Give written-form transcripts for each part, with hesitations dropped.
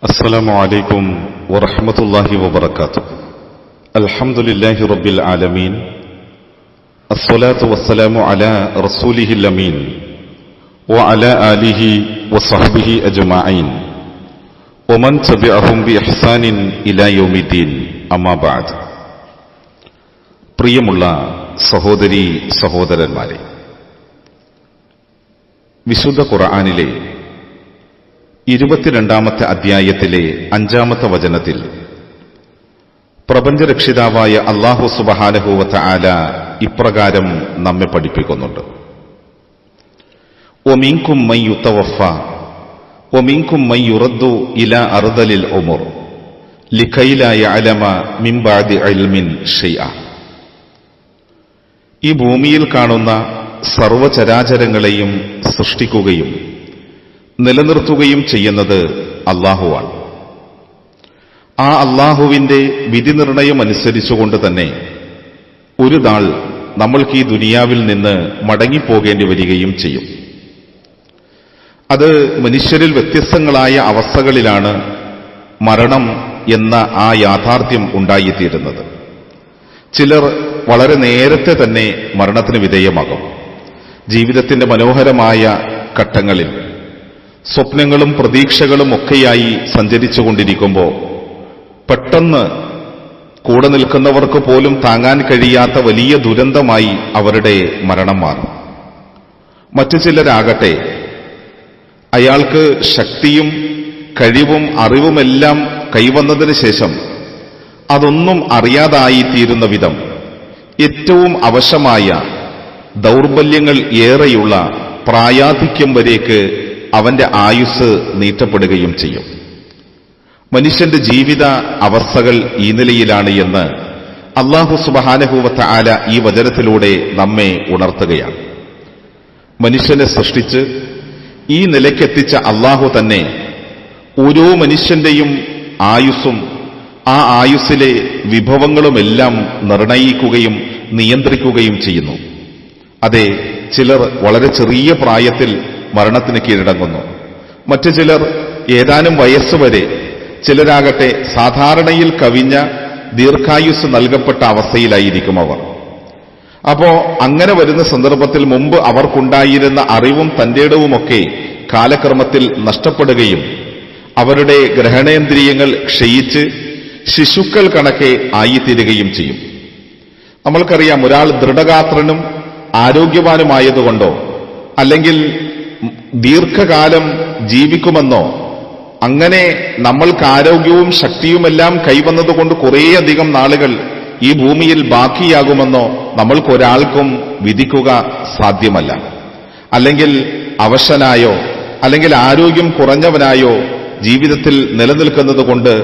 السلام عليكم ورحمة الله وبركاته. الحمد لله رب العالمين، الصلاة والسلام على رسوله الأمين وعلى آله وصحبه أجمعين ومن تبعهم بإحسان إلى يوم الدين. أما بعد. പ്രിയമുള്ള സഹോദരീ സഹോദരന്മാരെ, വിശുദ്ധ ഖുർആനിലെ 22-ാമത്തെ അധ്യായത്തിലെ 5-ാമത്തെ വചനത്തിൽ പ്രപഞ്ചരക്ഷിതാവായ അല്ലാഹു സുബ്ഹാനഹു വ തആല ഇപ്രകാരം നമ്മെ പഠിപ്പിക്കുന്നുണ്ട്: വമിൻകും മൻ യുതവഫ വമിൻകും മൻ യുറദ്ദു ഇലാ അർദലിൽ ഉമർ ലികൈ ലാ യഅലമ മിൻ ബഅദി ഇൽമിൻ ഷൈഅ. ഈ ഭൂമിയിൽ കാണുന്ന സർവചരാചരങ്ങളെയും സൃഷ്ടിക്കുകയും നിലനിർത്തുകയും ചെയ്യുന്നത് അല്ലാഹുവാണ്. ആ അല്ലാഹുവിന്റെ വിധി നിർണയം അനുസരിച്ചുകൊണ്ട് തന്നെ ഒരു നാൾ നമ്മൾക്ക് ഈ ദുനിയാവിൽ നിന്ന് മടങ്ങിപ്പോകേണ്ടി വരികയും ചെയ്യും. അത് മനുഷ്യരിൽ വ്യത്യസ്തങ്ങളായ അവസ്ഥകളിലാണ് മരണം എന്ന ആ യാഥാർത്ഥ്യം ഉണ്ടായിത്തീരുന്നത്. ചിലർ വളരെ നേരത്തെ തന്നെ മരണത്തിന് വിധേയമാകും. ജീവിതത്തിന്റെ മനോഹരമായ ഘട്ടങ്ങളിൽ സ്വപ്നങ്ങളും പ്രതീക്ഷകളും ഒക്കെയായി സഞ്ചരിച്ചുകൊണ്ടിരിക്കുമ്പോൾ പെട്ടെന്ന് കൂടെ നിൽക്കുന്നവർക്ക് പോലും താങ്ങാൻ കഴിയാത്ത വലിയ ദുരന്തമായി അവരുടെ മരണം മാറും. മറ്റു ചിലരാകട്ടെ അയാൾക്ക് ശക്തിയും കഴിവും അറിവുമെല്ലാം കൈവന്നതിന് ശേഷം അതൊന്നും അറിയാതായിത്തീരുന്ന വിധം ഏറ്റവും അവശമായ ദൗർബല്യങ്ങൾ ഏറെയുള്ള പ്രായാധിക്യം വരേക്ക് അവന്റെ ആയുസ് നീട്ടപ്പെടുകയും ചെയ്യും. മനുഷ്യന്റെ ജീവിത അവസ്ഥകൾ ഈ നിലയിലാണ് എന്ന് അല്ലാഹു സുബ്ഹാനഹു വ തആല ഈ വചനത്തിലൂടെ നമ്മെ ഉണർത്തുകയാണ്. മനുഷ്യനെ സൃഷ്ടിച്ച് ഈ നിലയ്ക്കെത്തിച്ച അല്ലാഹു തന്നെ ഓരോ മനുഷ്യന്റെയും ആയുസ്സും ആ ആയുസ്സിലെ വിഭവങ്ങളുമെല്ലാം നിർണയിക്കുകയും നിയന്ത്രിക്കുകയും ചെയ്യുന്നു. അതെ, ചിലർ വളരെ ചെറിയ പ്രായത്തിൽ മരണത്തിന് കീഴടങ്ങുന്നു. മറ്റു ചിലർ ഏതാനും വയസ്സുവരെ, ചിലരാകട്ടെ സാധാരണയിൽ കവിഞ്ഞ ദീർഘായുസ് നൽകപ്പെട്ട അവസ്ഥയിലായിരിക്കും അവർ. അപ്പോ അങ്ങനെ വരുന്ന സന്ദർഭത്തിൽ മുമ്പ് അവർക്കുണ്ടായിരുന്ന അറിവും തന്റേടവുമൊക്കെ കാലക്രമത്തിൽ നഷ്ടപ്പെടുകയും അവരുടെ ഗ്രഹണേന്ദ്രിയങ്ങൾ ക്ഷയിച്ച് ശിശുക്കൾ കണക്കെ ആയിത്തീരുകയും ചെയ്യും. നമ്മൾക്കറിയാം, ഒരാൾ ദൃഢഗാത്രനും ആരോഗ്യവാനുമായതുകൊണ്ടോ അല്ലെങ്കിൽ ദീർഘകാലം ജീവിക്കുമെന്നോ, അങ്ങനെ നമ്മൾക്ക് ആരോഗ്യവും ശക്തിയുമെല്ലാം കൈവന്നതുകൊണ്ട് കുറേയധികം നാളുകൾ ഈ ഭൂമിയിൽ ബാക്കിയാകുമെന്നോ നമ്മൾക്കൊരാൾക്കും വിധിക്കുക സാധ്യമല്ല. അല്ലെങ്കിൽ അവശനായോ അല്ലെങ്കിൽ ആരോഗ്യം കുറഞ്ഞവനായോ ജീവിതത്തിൽ നിലനിൽക്കുന്നത് കൊണ്ട്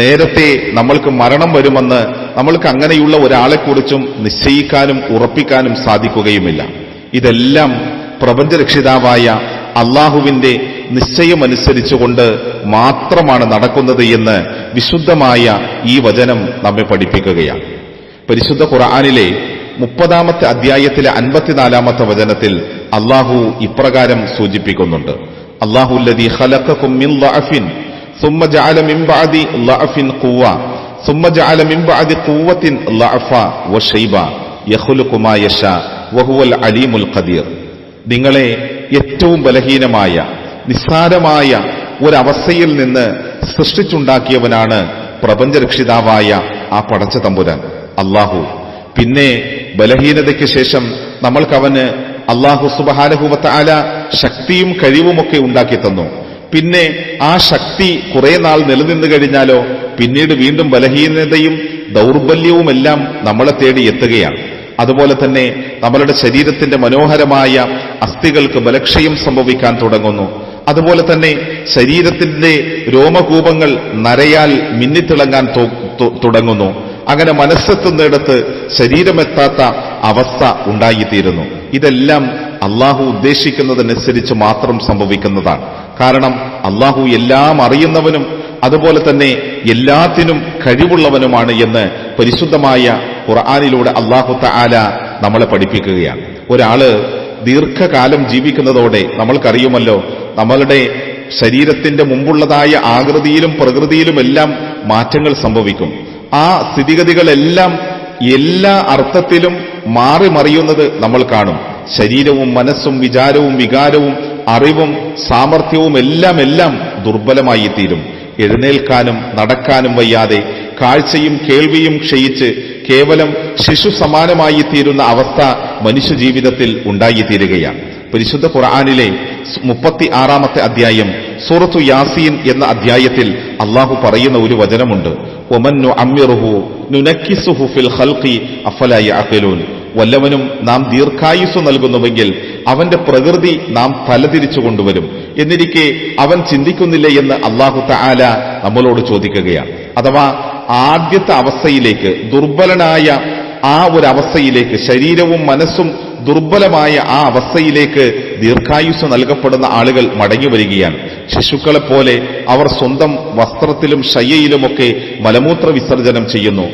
നേരത്തെ നമ്മൾക്ക് മരണം വരുമെന്ന് നമ്മൾക്ക് അങ്ങനെയുള്ള ഒരാളെക്കുറിച്ചും നിശ്ചയിക്കാനും ഉറപ്പിക്കാനും സാധിക്കുകയുമില്ല. ഇതെല്ലാം പ്രപഞ്ചരക്ഷിതാവായ അല്ലാഹുവിന്റെ നിശ്ചയമനുസരിച്ചുകൊണ്ട് മാത്രമാണ് നടക്കുന്നത് എന്ന് വിശുദ്ധമായ ഈ വചനം നമ്മെ പഠിപ്പിക്കുകയാണ്. പരിശുദ്ധ ഖുർആനിലെ 30-ാമത്തെ അധ്യായത്തിലെ 54-ാമത്തെ വചനത്തിൽ അല്ലാഹു ഇപ്രകാരം സൂചിപ്പിക്കുന്നുണ്ട്: അല്ലാഹുല്ലദീ ഖലഖകും മിൻ ളഅഫിൻ ثم جعل من بعد ضعف قوة ثم جعل من بعد قوة ضعفا وشيبا يخلق ما يشاء وهو العليم القدير. നിങ്ങളെ ഏറ്റവും ബലഹീനമായ നിസ്സാരമായ ഒരവസ്ഥയിൽ നിന്ന് സൃഷ്ടിച്ചുണ്ടാക്കിയവനാണ് പ്രപഞ്ചരക്ഷിതാവായ ആ പടച്ച തമ്പുരാൻ അല്ലാഹു. പിന്നെ ബലഹീനതയ്ക്ക് ശേഷം നമ്മൾക്കവന് അല്ലാഹു സുബ്ഹാനഹു വ തആല ശക്തിയും കഴിവുമൊക്കെ ഉണ്ടാക്കി തന്നു. പിന്നെ ആ ശക്തി കുറെ നാൾ നിലനിന്നു കഴിഞ്ഞാലോ പിന്നീട് വീണ്ടും ബലഹീനതയും ദൗർബല്യവുമെല്ലാം നമ്മളെ തേടി എത്തുകയാണ്. അതുപോലെ തന്നെ നമ്മളുടെ ശരീരത്തിന്റെ മനോഹരമായ അസ്ഥികൾക്ക് ബലക്ഷയം സംഭവിക്കാൻ തുടങ്ങുന്നു. അതുപോലെ തന്നെ ശരീരത്തിന്റെ രോമകൂപങ്ങൾ നരയാൽ മിന്നിത്തിളങ്ങാൻ തുടങ്ങുന്നു. അങ്ങനെ മനസ്സെത്തുന്നിടത്ത് ശരീരമെത്താത്ത അവസ്ഥ ഉണ്ടായിത്തീരുന്നു. ഇതെല്ലാം അല്ലാഹു ഉദ്ദേശിക്കുന്നതനുസരിച്ച് മാത്രം സംഭവിക്കുന്നതാണ്. കാരണം അല്ലാഹു എല്ലാം അറിയുന്നവനും അതുപോലെ തന്നെ എല്ലാത്തിനും കഴിവുള്ളവനുമാണ് എന്ന് പരിശുദ്ധമായ ഖുർആനിലൂടെ അല്ലാഹു തആല നമ്മളെ പഠിപ്പിക്കുകയാണ്. ഒരാള് ദീർഘകാലം ജീവിക്കുന്നതോടെ നമ്മൾക്കറിയുമല്ലോ, നമ്മളുടെ ശരീരത്തിന്റെ മുമ്പുള്ളതായ ആകൃതിയിലും പ്രകൃതിയിലുമെല്ലാം മാറ്റങ്ങൾ സംഭവിക്കും. ആ സ്ഥിതിഗതികളെല്ലാം എല്ലാ അർത്ഥത്തിലും മാറി മറിയുന്നത് നമ്മൾ കാണും. ശരീരവും മനസ്സും വിചാരവും വികാരവും അറിവും സാമർഥ്യവും എല്ലാം ദുർബലമായി തീരും. എഴുന്നേൽക്കാനും നടക്കാനും വയ്യാതെ കാഴ്ചയും കേൾവിയും ക്ഷയിച്ച് കേവലം ശിശു സമാനമായി തീരുന്ന അവസ്ഥ മനുഷ്യജീവിതത്തിൽ ഉണ്ടായിത്തീരുകയാണ്. പരിശുദ്ധ ഖുർആനിലെ 36-ാമത്തെ അധ്യായം സൂറത്തു യാസീൻ എന്ന അധ്യായത്തിൽ അള്ളാഹു പറയുന്ന ഒരു വചനമുണ്ട്. വമൻ നുഅമ്മിറുഹു നുനക്കിസുഹു ഫിൽ ഖൽഖി അഫലാ യഅഖിലൂൻ. വല്ലവനും നാം ദീർഘായുസ് നൽകുന്നുവെങ്കിൽ അവന്റെ പ്രകൃതി നാം തലതിരിച്ചു കൊണ്ടുവരും. എന്നിരിക്കെ അവൻ ചിന്തിക്കുന്നില്ലേ എന്ന് അല്ലാഹു തആല നമ്മളോട് ചോദിക്കുകയാണ്. അഥവാ ആദ്യത്തെ അവസ്ഥയിലേക്ക്, ദുർബലനായ ആ ഒരു അവസ്ഥയിലേക്ക്, ശരീരവും മനസ്സും ദുർബലമായ ആ അവസ്ഥയിലേക്ക് ദീർഘായുസ് നൽകപ്പെടുന്ന ആളുകൾ മടങ്ങി വരികയാണ്. ശിശുക്കളെപ്പോലെ അവർ സ്വന്തം വസ്ത്രത്തിലും ശയ്യയിലുമൊക്കെ മലമൂത്ര വിസർജനം ചെയ്യുന്നു.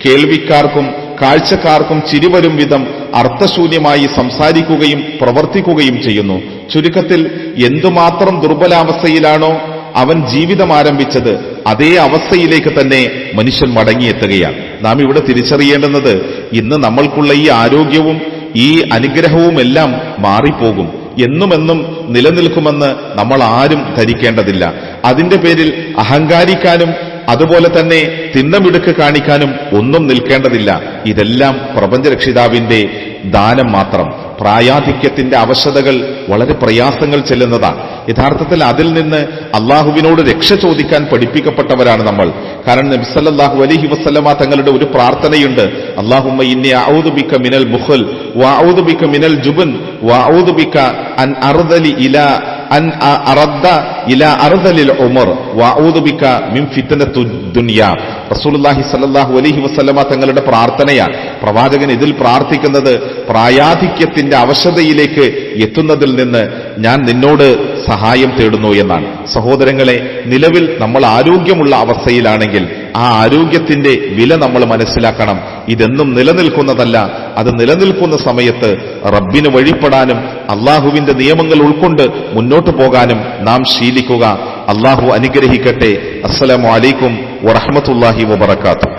കേൾവിക്കാർക്കും കാഴ്ചക്കാർക്കും ചിരിവരും വിധം അർത്ഥശൂന്യമായി സംസാരിക്കുകയും പ്രവർത്തിക്കുകയും ചെയ്യുന്നു. ചുരുക്കത്തിൽ എന്തുമാത്രം ദുർബലാവസ്ഥയിലാണോ അവൻ ജീവിതം ആരംഭിച്ചത്, അതേ അവസ്ഥയിലേക്ക് തന്നെ മനുഷ്യൻ മടങ്ങിയെത്തുകയാണ്. നാം ഇവിടെ തിരിച്ചറിയേണ്ടുന്നത്, ഇന്ന് നമ്മൾക്കുള്ള ഈ ആരോഗ്യവും ഈ അനുഗ്രഹവുമെല്ലാം മാറിപ്പോകും, എന്നുമെന്നും നിലനിൽക്കുമെന്ന് നമ്മൾ ആരും ധരിക്കേണ്ടതില്ല. അതിന്റെ പേരിൽ അഹങ്കാരിക്കാനും അതുപോലെ തന്നെ തിണ്ണമിടുക്ക് കാണിക്കാനും ഒന്നും നിൽക്കേണ്ടതില്ല. ഇതെല്ലാം പ്രപഞ്ചരക്ഷിതാവിന്റെ ദാനം മാത്രം. പ്രായാധിക്യത്തിന്റെ അവശതകൾ വളരെ പ്രയാസങ്ങൾ ചെല്ലുന്നതാണ്. യഥാർത്ഥത്തിൽ അതിൽ നിന്ന് അള്ളാഹുവിനോട് രക്ഷ ചോദിക്കാൻ പഠിപ്പിക്കപ്പെട്ടവരാണ് നമ്മൾ. കാരണം നബി സല്ലല്ലാഹു അലൈഹി വസല്ലമ തങ്ങളുടെ ഒരു പ്രാർത്ഥനയുണ്ട്. അല്ലാഹുമ്മ ഇന്നി അഊദു ബിക മിനൽ ബുഖൽ വഅഊദു ബിക മിനൽ ജുബൻ വഅഊദു ബിക അൻ അർദലി ഇലാ അൻ അറദ്ദ ഇലാ അർദലിൽ ഉമർ വഅഊദു ബിക മിൻ ഫിത്നത്തു ദുനിയ. റസൂലുള്ളാഹി സ്വല്ലല്ലാഹു അലൈഹി വസല്ലമ തങ്ങളുടെ പ്രാർത്ഥനയാണ്. പ്രവാചകൻ ഇതിൽ പ്രാർത്ഥിക്കുന്നത്, പ്രായാധിക്യത്തിന്റെ അവശതയിലേക്ക് എത്തുന്നതിൽ നിന്ന് ഞാൻ നിന്നോട് സഹായം തേടുന്നു എന്നാണ്. സഹോദരങ്ങളെ, നിലവിൽ നമ്മൾ ആരോഗ്യമുള്ള അവസ്ഥയിലാണെങ്കിൽ ആ ആരോഗ്യത്തിന്റെ വില നമ്മൾ മനസ്സിലാക്കണം. ഇതെന്നും നിലനിൽക്കുന്നതല്ല. അത് നിലനിൽക്കുന്ന സമയത്ത് റബ്ബിന് വഴിപ്പെടാനും അള്ളാഹുവിന്റെ നിയമങ്ങൾ ഉൾക്കൊണ്ട് മുന്നോട്ടു പോകാനും നാം ശീലിക്കുക. അള്ളാഹു അനുഗ്രഹിക്കട്ടെ. അസ്സലാമു അലൈക്കും വറഹ്മത്തുള്ളാഹി വബറകാതുഹു.